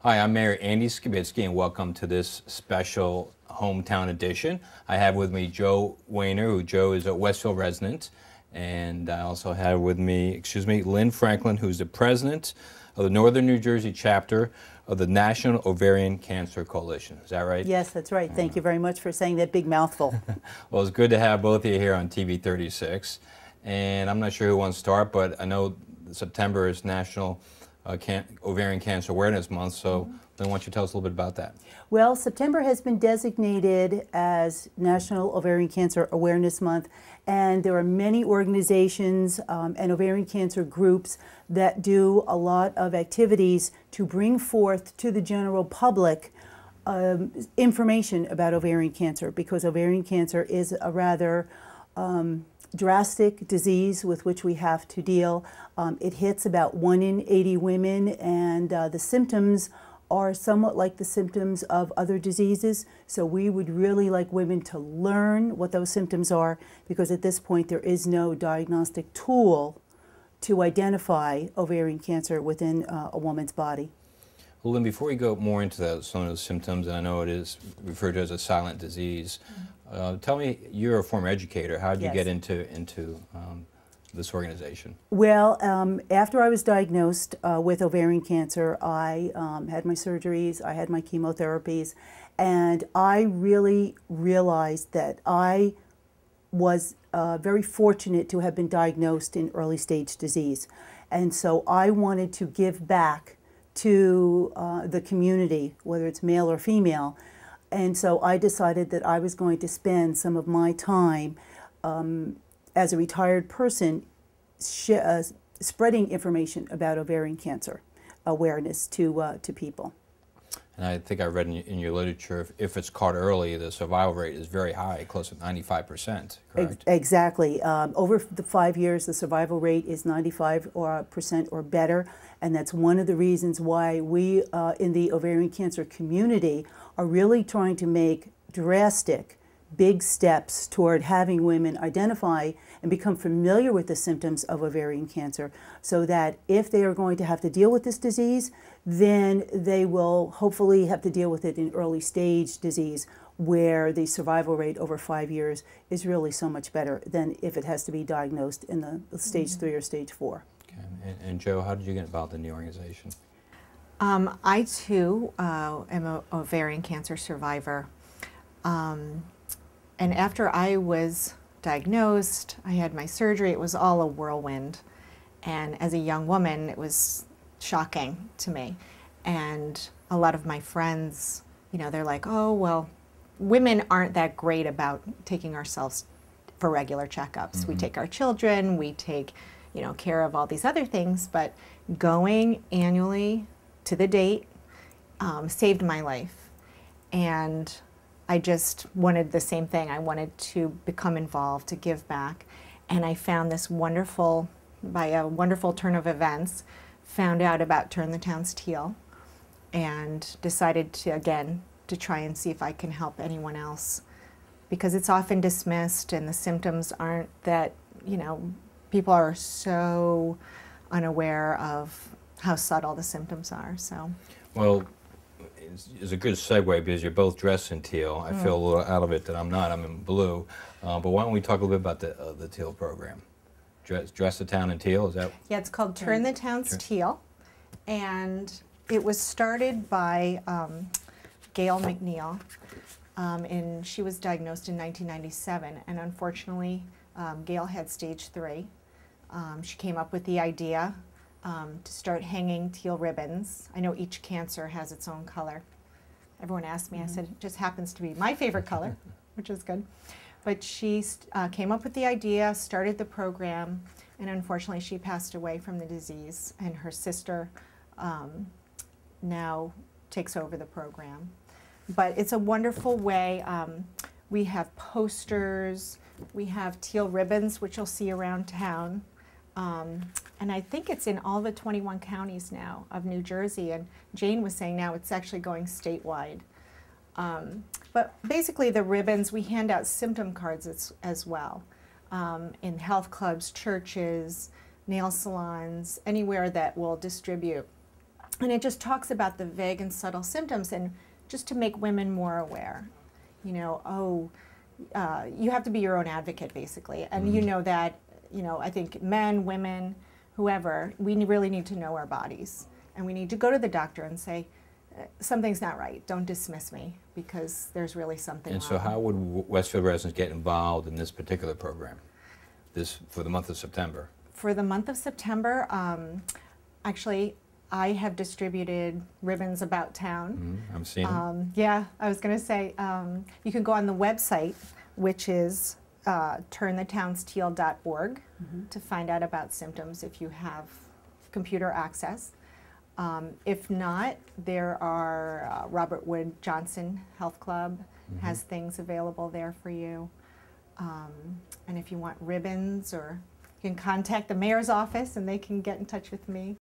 Hi, I'm Mayor Andy Skibitsky, and welcome to this special hometown edition. I have with me Joe Wayner, who Joe is a Westville resident, and I also have with me, Lynn Franklin, who's the president of the Northern New Jersey chapter of the National Ovarian Cancer Coalition. Is that right? Yes, that's right. Thank you very much for saying that big mouthful. Well, it's good to have both of you here on TV 36, and I'm not sure who wants to start, but I know September is National Ovarian Cancer Awareness Month, so Lynn, why don't you tell us a little bit about that? Well, September has been designated as National Ovarian Cancer Awareness Month, and there are many organizations and ovarian cancer groups that do a lot of activities to bring forth to the general public information about ovarian cancer, because ovarian cancer is a rather drastic disease with which we have to deal. It hits about 1 in 80 women, and the symptoms are somewhat like the symptoms of other diseases. So we would really like women to learn what those symptoms are, because at this point there is no diagnostic tool to identify ovarian cancer within a woman's body. Well, Lynn, before we go more into some of those symptoms, and I know it is referred to as a silent disease, tell me, you're a former educator. How did you get into this organization? Well, after I was diagnosed with ovarian cancer, I had my surgeries, I had my chemotherapies, and I really realized that I was very fortunate to have been diagnosed in early stage disease. And so I wanted to give back to the community, whether it's male or female. And so I decided that I was going to spend some of my time as a retired person spreading information about ovarian cancer awareness to people. And I think I read in your literature, if it's caught early, the survival rate is very high, close to 95%, correct? Exactly. Over the 5 years, the survival rate is 95% or better, and that's one of the reasons why we in the ovarian cancer community are really trying to make drastic, big steps toward having women identify and become familiar with the symptoms of ovarian cancer, so that if they are going to have to deal with this disease, then they will hopefully have to deal with it in early stage disease, where the survival rate over 5 years is really so much better than if it has to be diagnosed in the stage 3 or stage 4. Okay. And Joe, how did you get involved in the organization? I too am an ovarian cancer survivor. And after I was diagnosed, I had my surgery, it was all a whirlwind. And as a young woman, it was shocking to me. And a lot of my friends, you know, they're like, oh, well, women aren't that great about taking ourselves for regular checkups. We take our children, we take, you know, care of all these other things, but going annually to the date saved my life. And I just wanted the same thing. I wanted to become involved, to give back. And I found this wonderful, by a wonderful turn of events, found out about Turn the Town's Teal, and decided to, again, to try and see if I can help anyone else. Because it's often dismissed, and the symptoms aren't that, you know, people are so unaware of how subtle the symptoms are. So, well, it's a good segue because you're both dressed in teal. I feel a little out of it that I'm not. I'm in blue. But why don't we talk a little bit about the teal program? Dress the Town in Teal, is that? yeah, it's called Turn the Town's Teal, and it was started by Gail McNeil, and she was diagnosed in 1997, and unfortunately, Gail had stage 3. She came up with the idea to start hanging teal ribbons. I know each cancer has its own color. Everyone asked me, I said, it just happens to be my favorite color, which is good. But she came up with the idea, started the program, and unfortunately she passed away from the disease, and her sister now takes over the program. But it's a wonderful way. We have posters, we have teal ribbons, which you'll see around town. And I think it's in all the 21 counties now of New Jersey, and Jane was saying now it's actually going statewide. But basically the ribbons, we hand out symptom cards as well, in health clubs, churches, nail salons, anywhere that will distribute And it just talks about the vague and subtle symptoms, and just to make women more aware. You know, you have to be your own advocate, basically. And you know that, you know, I think men, women, whoever, we really need to know our bodies. And we need to go to the doctor and say, something's not right. Don't dismiss me, because there's really something wrong. And so how would Westfield residents get involved in this particular program, for the month of September? For the month of September, actually, I have distributed ribbons about town. I'm seeing them. Yeah, I was going to say, you can go on the website, which is turnthetownsteal.org, to find out about symptoms if you have computer access. If not, there are Robert Wood Johnson Health Club has things available there for you. And if you want ribbons, or you can contact the mayor's office and they can get in touch with me.